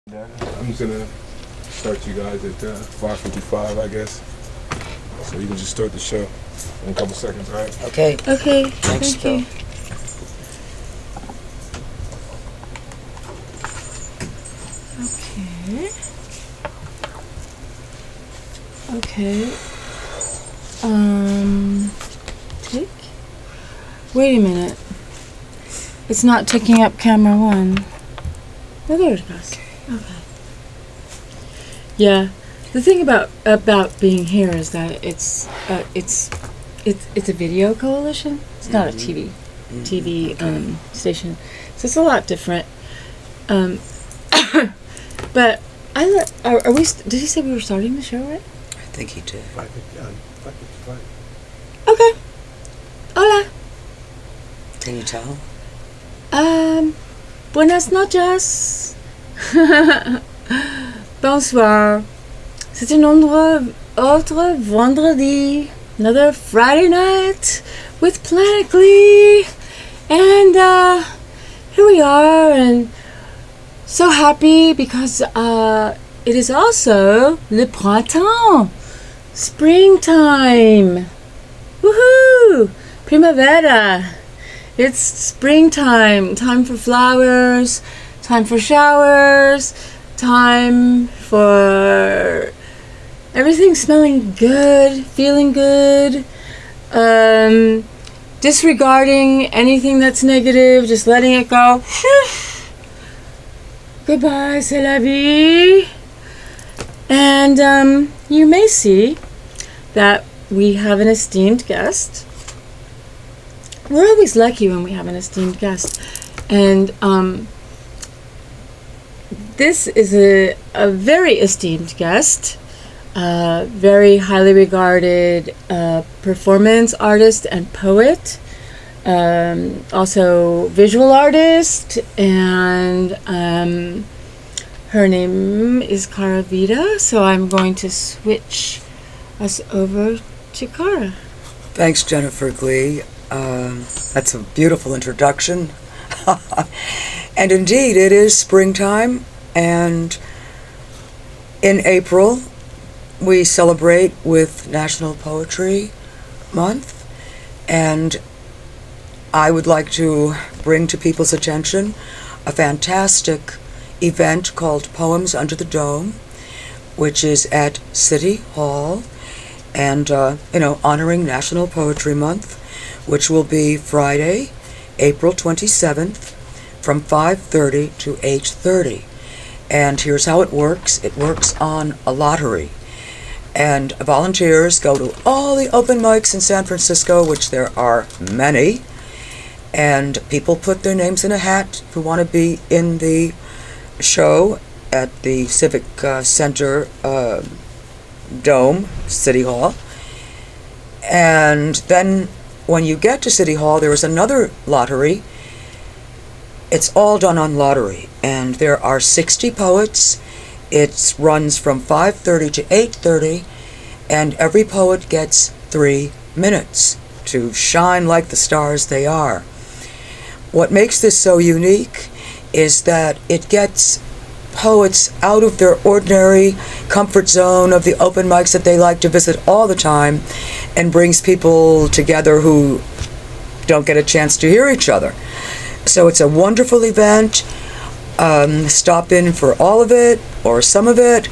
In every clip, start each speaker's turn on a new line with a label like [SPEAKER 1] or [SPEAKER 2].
[SPEAKER 1] I'm just gonna start you guys at 5:55, I guess. So you can just start the show in a couple seconds, all right?
[SPEAKER 2] Okay.
[SPEAKER 3] Okay.
[SPEAKER 2] Thanks,
[SPEAKER 3] Thank
[SPEAKER 2] Bill.
[SPEAKER 3] you. Okay. Okay. Tick. Wait a minute. It's not ticking up camera one. Oh, there it goes. Okay. Yeah. The thing about being here is that it's a video coalition. It's not a TV station, so it's a lot different. But are we? Did he say we were starting the show right?
[SPEAKER 2] I think he did.
[SPEAKER 1] 5:55.
[SPEAKER 3] Okay. Hola.
[SPEAKER 2] Can you tell?
[SPEAKER 3] Buenas noches. Bonsoir. C'est un autre vendredi. Another Friday night with Planet Glee. And here we are, and so happy because it is also le printemps. Springtime. Woohoo! Primavera. It's springtime. Time for flowers. Time for showers. Time for everything smelling good, feeling good. Disregarding anything that's negative, just letting it go. Goodbye, c'est la vie. And you may see that we have an esteemed guest. We're always lucky when we have an esteemed guest. And this is a very esteemed guest, very highly regarded performance artist and poet, also visual artist, and her name is Cara Vida, so I'm going to switch us over to Cara.
[SPEAKER 2] Thanks, Jennifer Glee. That's a beautiful introduction. And indeed, it is springtime, and in April, we celebrate with National Poetry Month, and I would like to bring to people's attention a fantastic event called Poems Under the Dome, which is at City Hall, and honoring National Poetry Month, which will be Friday, April 27th, from 5:30 to 8:30. And here's how it works. It works on a lottery, and volunteers go to all the open mics in San Francisco, which there are many, and people put their names in a hat who want to be in the show at the Civic Center Dome, City Hall. And then when you get to City Hall, there is another lottery. It's all done on lottery, and there are 60 poets. It runs from 5:30 to 8:30, and every poet gets 3 minutes to shine like the stars they are. What makes this so unique is that it gets poets out of their ordinary comfort zone of the open mics that they like to visit all the time, and brings people together who don't get a chance to hear each other. So it's a wonderful event. Stop in for all of it or some of it,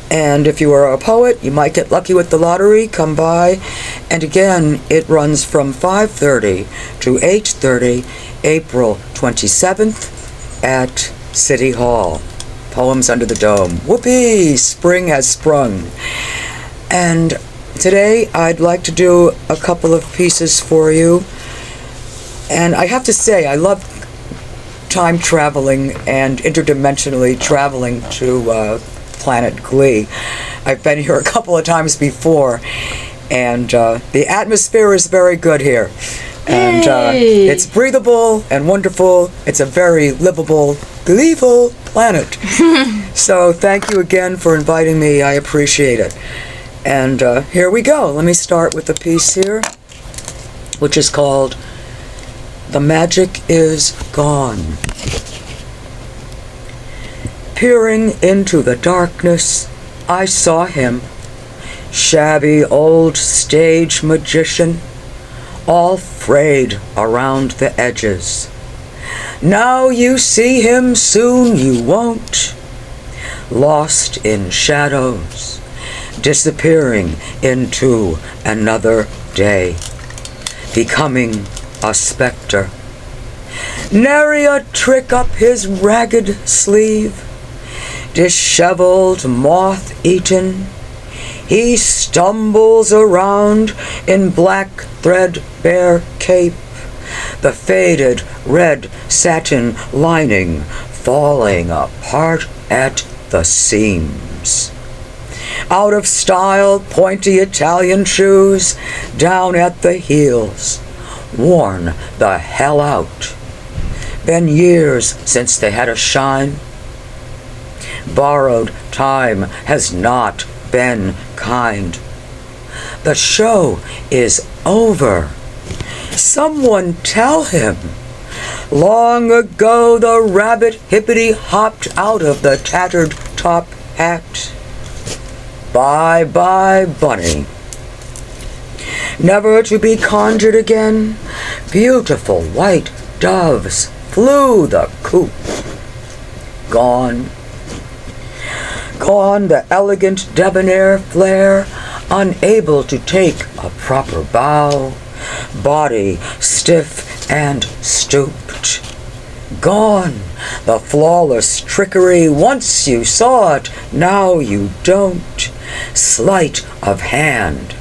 [SPEAKER 2] and if you are a poet, you might get lucky with the lottery. Come by. And again, it runs from 5:30 to 8:30, April 27th at City Hall. Poems Under the Dome. Whoopee! Spring has sprung. And today I'd like to do a couple of pieces for you. And I have to say, I love time traveling and interdimensionally traveling to Planet Glee. I've been here a couple of times before, and the atmosphere is very good here. And it's breathable and wonderful. It's a very livable, gleeful planet. So thank you again for inviting me. I appreciate it. And here we go. Let me start with a piece here, which is called The Magic Is Gone. Peering into the darkness, I saw him, shabby old stage magician, all frayed around the edges. Now you see him, soon you won't. Lost in shadows, disappearing into another day, becoming a specter. Nary a trick up his ragged sleeve, disheveled, moth-eaten, he stumbles around in black threadbare cape, the faded red satin lining falling apart at the seams. Out of style, pointy Italian shoes down at the heels, worn the hell out. Been years since they had a shine. Borrowed time has not been kind. The show is over. Someone tell him. Long ago the rabbit hippity hopped out of the tattered top hat. Bye-bye, bunny. Never to be conjured again, beautiful white doves flew the coop. Gone. Gone the elegant debonair flair, unable to take a proper bow, body stiff and stooped. Gone the flawless trickery, once you saw it, now you don't. Sleight of hand,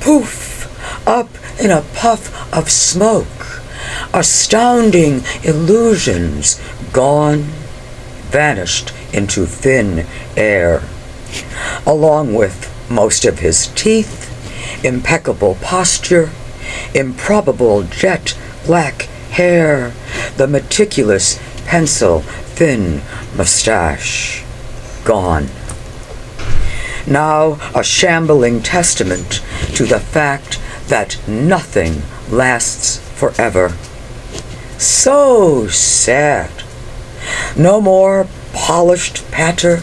[SPEAKER 2] poof, up in a puff of smoke. Astounding illusions gone, vanished into thin air, along with most of his teeth, impeccable posture, improbable jet black hair, the meticulous pencil thin mustache, gone. Now a shambling testament to the fact that nothing lasts forever. So sad. No more polished patter,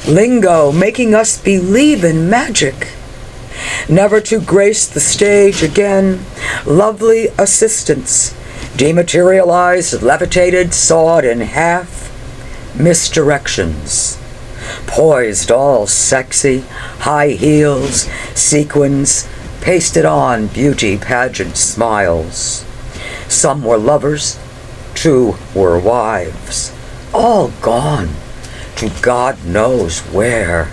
[SPEAKER 2] lingo making us believe in magic. Never to grace the stage again, lovely assistants, dematerialized, levitated, sawed in half, misdirections. Poised all sexy, high heels, sequins, pasted on beauty pageant smiles. Some were lovers, two were wives, all gone to God knows where.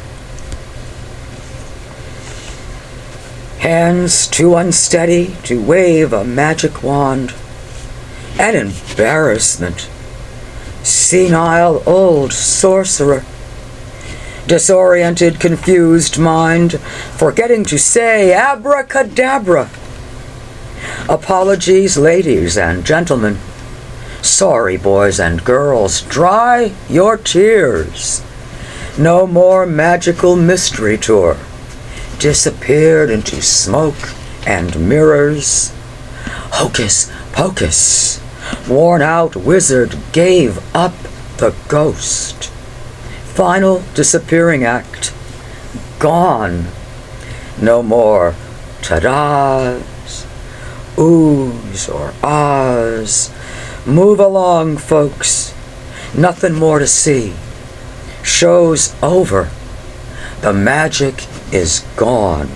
[SPEAKER 2] Hands too unsteady to wave a magic wand. An embarrassment. Senile old sorcerer. Disoriented, confused mind, forgetting to say abracadabra. Apologies, ladies and gentlemen. Sorry, boys and girls, dry your tears. No more magical mystery tour. Disappeared into smoke and mirrors. Hocus pocus. Worn out wizard gave up the ghost. Final disappearing act. Gone. No more ta-das, oohs or ahs. Move along, folks. Nothing more to see. Show's over. The magic is gone.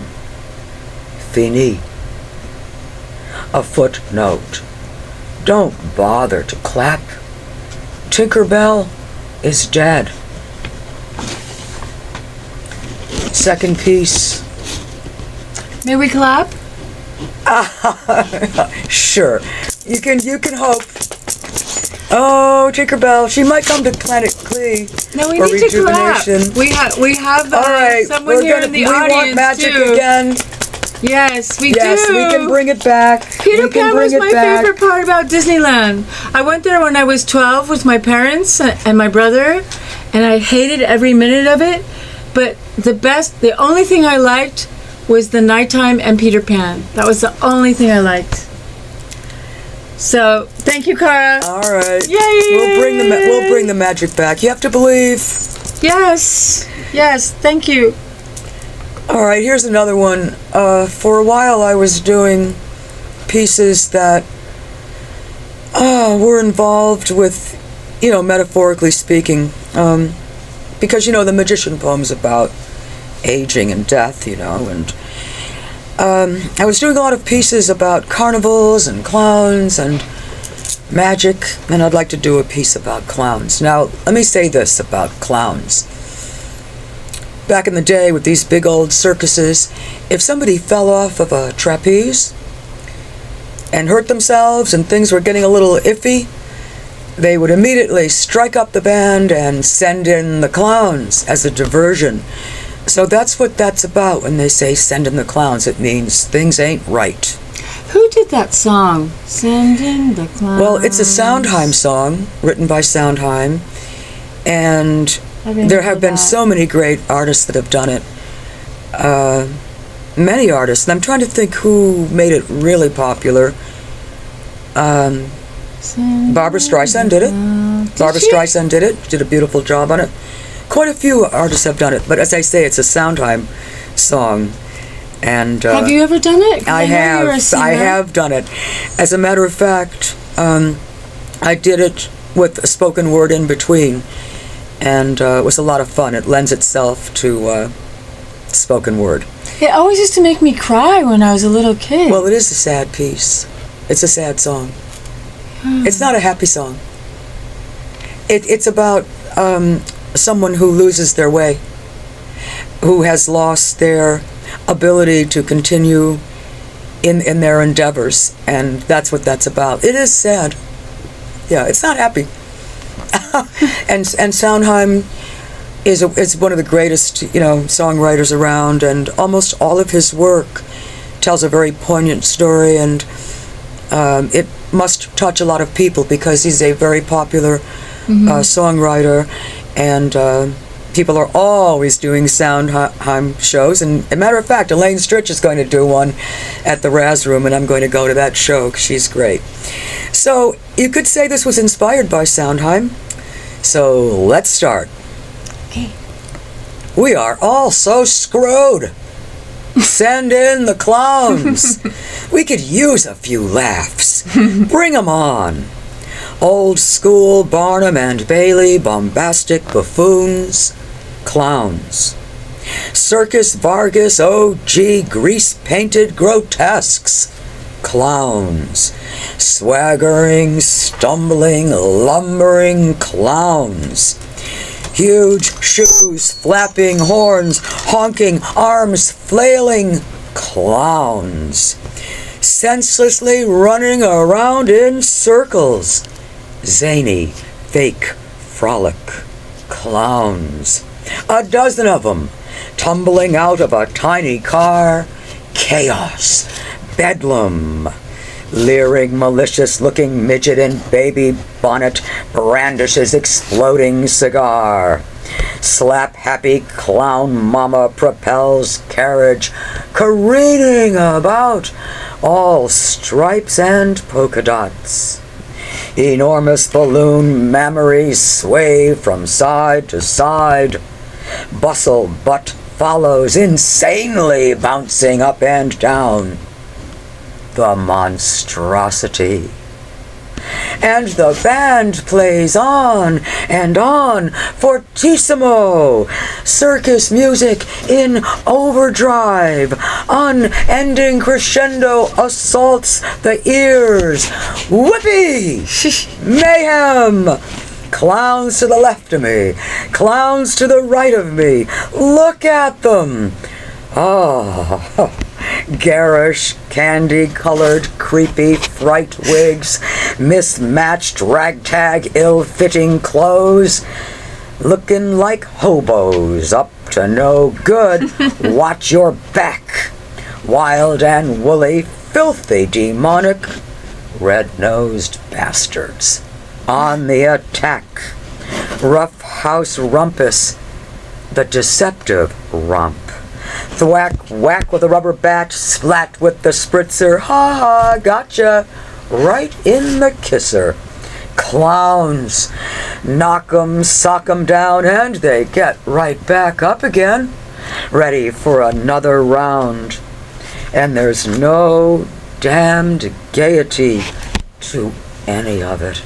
[SPEAKER 2] Fini. A footnote. Don't bother to clap. Tinkerbell is dead. Second piece.
[SPEAKER 3] May we clap?
[SPEAKER 2] Sure. You can hope. Oh, Tinkerbell, she might come to Planet Glee.
[SPEAKER 3] No, we
[SPEAKER 2] for
[SPEAKER 3] need to clap.
[SPEAKER 2] rejuvenation.
[SPEAKER 3] We have
[SPEAKER 2] All right,
[SPEAKER 3] someone here in the
[SPEAKER 2] we
[SPEAKER 3] audience
[SPEAKER 2] want magic
[SPEAKER 3] too.
[SPEAKER 2] again.
[SPEAKER 3] Yes, we
[SPEAKER 2] Yes,
[SPEAKER 3] do.
[SPEAKER 2] we can bring it back.
[SPEAKER 3] Peter
[SPEAKER 2] we can
[SPEAKER 3] Pan
[SPEAKER 2] bring
[SPEAKER 3] was
[SPEAKER 2] it
[SPEAKER 3] my
[SPEAKER 2] back.
[SPEAKER 3] favorite part about Disneyland. I went there when I was 12 with my parents and my brother, and I hated every minute of it. But the only thing I liked was the nighttime and Peter Pan. That was the only thing I liked. So, thank Thank you, Cara.
[SPEAKER 2] All right.
[SPEAKER 3] Yay!
[SPEAKER 2] We'll bring the magic back. You have to believe.
[SPEAKER 3] Yes. Yes. Thank you.
[SPEAKER 2] All right, here's another one. For a while I was doing pieces that were involved with, metaphorically speaking, because, the magician poem's about aging and death, and I was doing a lot of pieces about carnivals and clowns and magic, and I'd like to do a piece about clowns. Now, let me say this about clowns. Back in the day with these big old circuses, if somebody fell off of a trapeze and hurt themselves and things were getting a little iffy, they would immediately strike up the band and send in the clowns as a diversion. So that's what that's about when they say send in the clowns. It means things ain't right.
[SPEAKER 3] Who did that song? Send in the clowns.
[SPEAKER 2] Well, it's a Sondheim song written by Sondheim, and there have been so many great artists that have done it. Many artists, and I'm trying to think who made it really popular. Barbra Streisand did it. Barbra Streisand did it. Did a beautiful job on it. Quite a few artists have done it, but as I say, it's a Sondheim song. And
[SPEAKER 3] have you ever done it?
[SPEAKER 2] I have. I have done it. As a matter of fact, I did it with a spoken word in between, and it was a lot of fun. It lends itself to spoken word.
[SPEAKER 3] It always used to make me cry when I was a little kid.
[SPEAKER 2] Well, it is a sad piece. It's a sad song. It's not a happy song. It's about someone who loses their way, who has lost their ability to continue in their endeavors, and that's what that's about. It is sad. Yeah, it's not happy. and Sondheim is one of the greatest, songwriters around, and almost all of his work tells a very poignant story, and it must touch a lot of people because he's a very popular songwriter, and people are always doing Sondheim shows. And as a matter of fact, Elaine Stritch is going to do one at the Raz Room, and I'm going to go to that show. She's great. So you could say this was inspired by Sondheim. So let's start.
[SPEAKER 3] Okay.
[SPEAKER 2] We are all so screwed. Send in the clowns. We could use a few laughs. Bring 'em on. Old school Barnum and Bailey, bombastic buffoons, clowns. Circus Vargas, OG, grease-painted grotesques, clowns. Swaggering, stumbling, lumbering clowns. Huge shoes, flapping horns, honking arms, flailing clowns. Senselessly running around in circles. Zany, fake, frolic clowns. A dozen of them, tumbling out of a tiny car. Chaos, bedlam. Leering, malicious-looking midget in baby bonnet brandishes exploding cigar. Slap-happy clown mama propels carriage, careening about, all stripes and polka dots. Enormous balloon mammaries sway from side to side. Bustle butt follows, insanely bouncing up and down. The monstrosity. And the band plays on and on, fortissimo. Circus music in overdrive. Unending crescendo assaults the ears. Whoopee! Mayhem! Clowns to the left of me. Clowns to the right of me. Look at them. Oh, garish, candy-colored, creepy fright wigs, mismatched ragtag, ill-fitting clothes, looking like hobos up to no good. Watch your back. Wild and woolly, filthy, demonic, red-nosed bastards on the attack. Rough house rumpus, the deceptive rump. Thwack, whack with a rubber bat, splat with the spritzer, ha ha, gotcha. right in the kisser. Clowns. Knock 'em, sock 'em down, and they get right back up again, ready for another round. And there's no damned gaiety to any of it.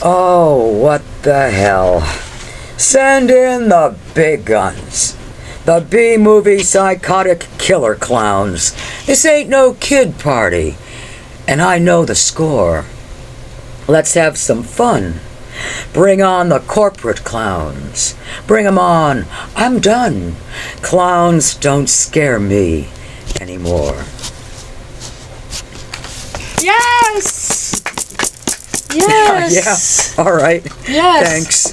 [SPEAKER 2] Oh, what the hell. Send in the big guns. The B-movie psychotic killer clowns. This ain't no kid party. And I know the score. Let's have some fun. Bring on the corporate clowns. Bring 'em on. I'm done. Clowns don't scare me anymore.
[SPEAKER 3] Yes! Yes!
[SPEAKER 2] Yeah, all right.
[SPEAKER 3] Yes.
[SPEAKER 2] Thanks.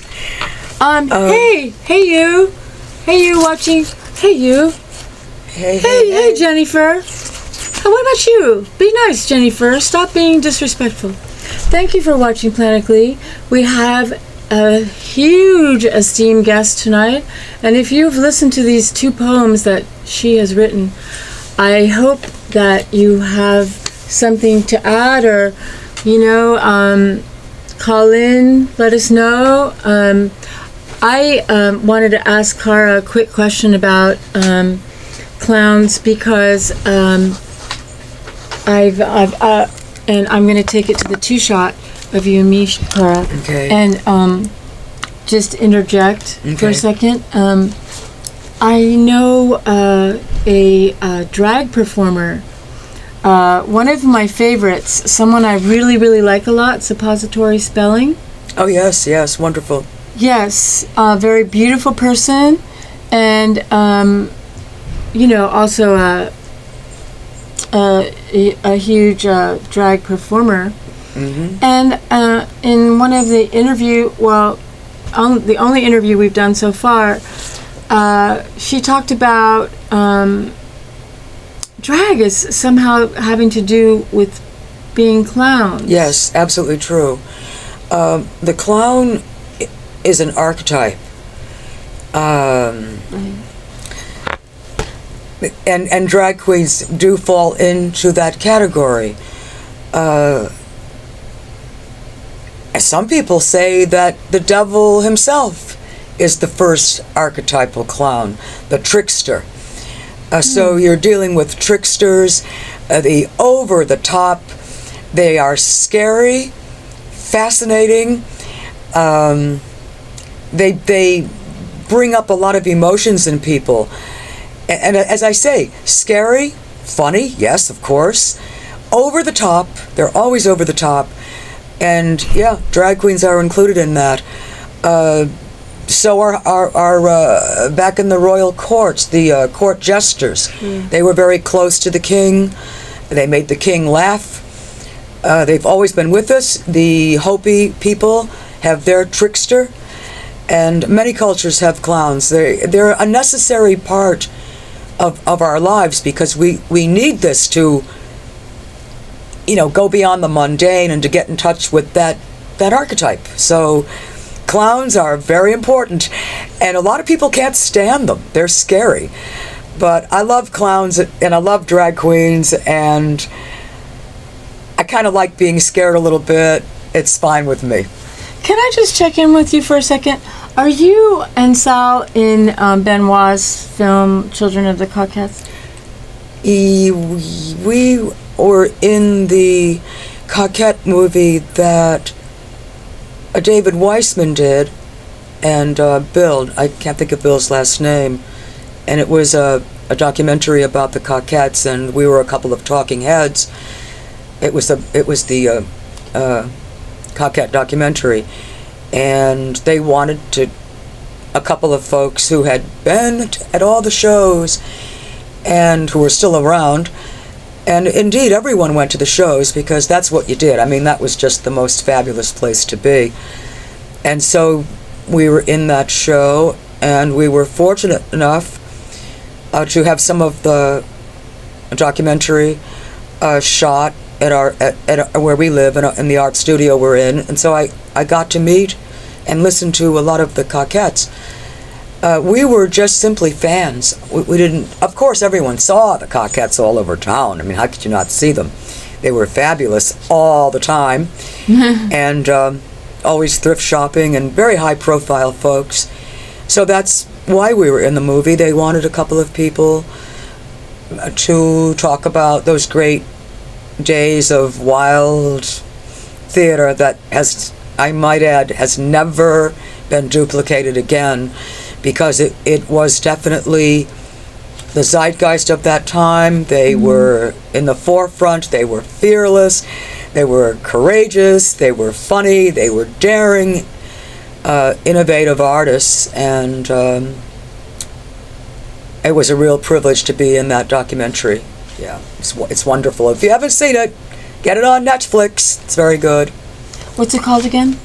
[SPEAKER 3] Hey you watching, hey, Jennifer. What about you? Be nice, Jennifer. Stop being disrespectful. Thank you for watching Planet Glee. We have a huge esteemed guest tonight, and if you've listened to these 2 poems that she has written, I hope that you have something to add, or call in, let us know. I wanted to ask Cara a quick question about clowns, because and I'm going to take it to the 2-shot of you and me, Cara.
[SPEAKER 2] Okay.
[SPEAKER 3] And just interject for
[SPEAKER 2] Okay.
[SPEAKER 3] a second. I know a drag performer. One of my favorites, someone I really, really like a lot, Suppository Spelling.
[SPEAKER 2] Oh, yes, wonderful.
[SPEAKER 3] Yes, a very beautiful person, and also a huge drag performer.
[SPEAKER 2] Mm-hmm.
[SPEAKER 3] And in one of the the only interview we've done so far, she talked about drag is somehow having to do with being clowns.
[SPEAKER 2] Yes, absolutely true. The clown is an archetype. And drag queens do fall into that category. Some people say that the devil himself is the first archetypal clown, the trickster. So you're dealing with tricksters, the over the top. They are scary, fascinating. They bring up a lot of emotions in people. And as I say, scary, funny, yes, of course. Over the top, they're always over the top. And yeah, drag queens are included in that. So are back in the royal courts, the court jesters. They were very close to the king. They made the king laugh. They've always been with us. The Hopi people have their trickster. And many cultures have clowns. They're a necessary part of our lives, because we need this to, go beyond the mundane and to get in touch with that archetype. So clowns are very important, and a lot of people can't stand them. They're scary. But I love clowns, and I love drag queens, and I kind of like being scared a little bit. It's fine with me.
[SPEAKER 3] Can I just check in with you for a second? Are you and Sal in Benoit's film Children of the Coquettes?
[SPEAKER 2] We were in the Coquette movie that David Weissman did, and Bill, I can't think of Bill's last name, and it was a documentary about the Coquettes, and we were a couple of talking heads. It was the Coquette documentary, and they wanted a couple of folks who had been at all the shows and who were still around, and indeed everyone went to the shows, because that's what you did. I mean, that was just the most fabulous place to be. And so we were in that show, and we were fortunate enough to have some of the documentary shot at where we live, in the art studio we're in. And so I got to meet and listen to a lot of the Coquettes. We were just simply fans. We didn't, of course everyone saw the Coquettes all over town. I mean, how could you not see them? They were fabulous all the time, and always thrift shopping and very high-profile folks. So that's why we were in the movie. They wanted a couple of people to talk about those great days of wild theater that has, I might add, has never been duplicated again, because it was definitely the zeitgeist of that time. They were in the forefront. They were fearless. They were courageous. They were funny. They were daring, innovative artists, and it was a real privilege to be in that documentary. Yeah, it's wonderful. If you haven't seen it, get it on Netflix. It's very good.
[SPEAKER 3] What's it called again?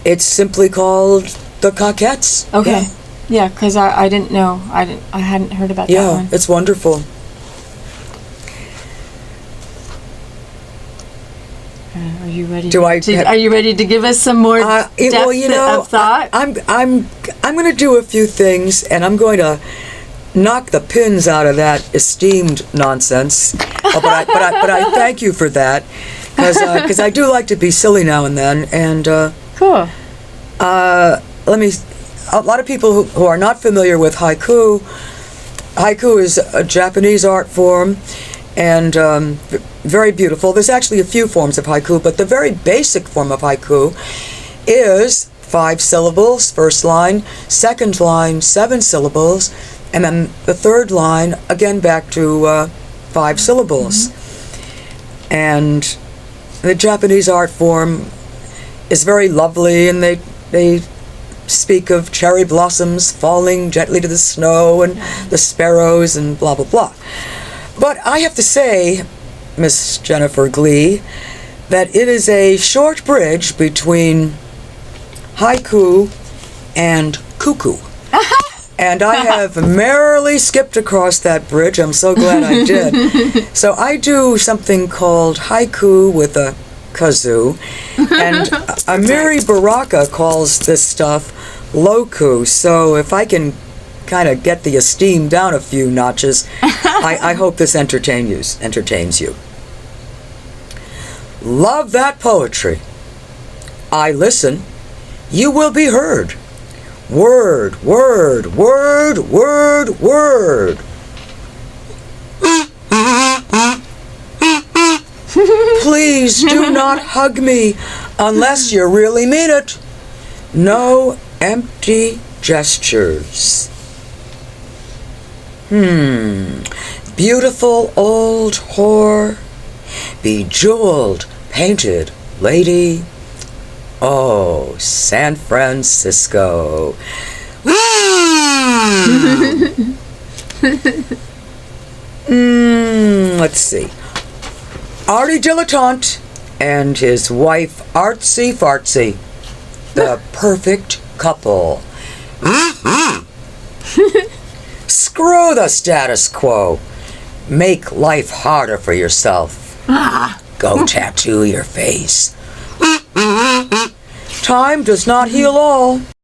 [SPEAKER 2] It's simply called The Coquettes.
[SPEAKER 3] Okay. Yeah, because I didn't know. I hadn't heard about that one.
[SPEAKER 2] Yeah, it's wonderful.
[SPEAKER 3] Are you ready?
[SPEAKER 2] Are
[SPEAKER 3] you ready to give us some more depth of thought?
[SPEAKER 2] I'm going to do a few things, and I'm going to knock the pins out of that esteemed nonsense. But I thank you for that, because I do like to be silly now and then. And
[SPEAKER 3] cool.
[SPEAKER 2] A lot of people who are not familiar with haiku. Haiku is a Japanese art form, and very beautiful. There's actually a few forms of haiku, but the very basic form of haiku is 5 syllables, first line, second line, 7 syllables, and then the third line, again back to 5 syllables. And the Japanese art form is very lovely, and they speak of cherry blossoms falling gently to the snow and the sparrows and blah, blah, blah. But I have to say, Miss Jennifer Glee, that it is a short bridge between haiku and cuckoo. And I have merrily skipped across that bridge. I'm so glad I did. So I do something called haiku with a kazoo, and Amiri Baraka calls this stuff loku. So if I can kind of get the esteem down a few notches, I hope this entertains you. Love that poetry. I listen, you will be heard. Word, word, word, word, word. Please do not hug me unless you really mean it. No empty gestures. Beautiful old whore, bejeweled, painted lady. Oh, San Francisco. Let's see. Artie Dilettante and his wife Artsy Fartsy, the perfect couple. Screw the status quo. Make life harder for yourself. Go tattoo your face. Time does not heal all.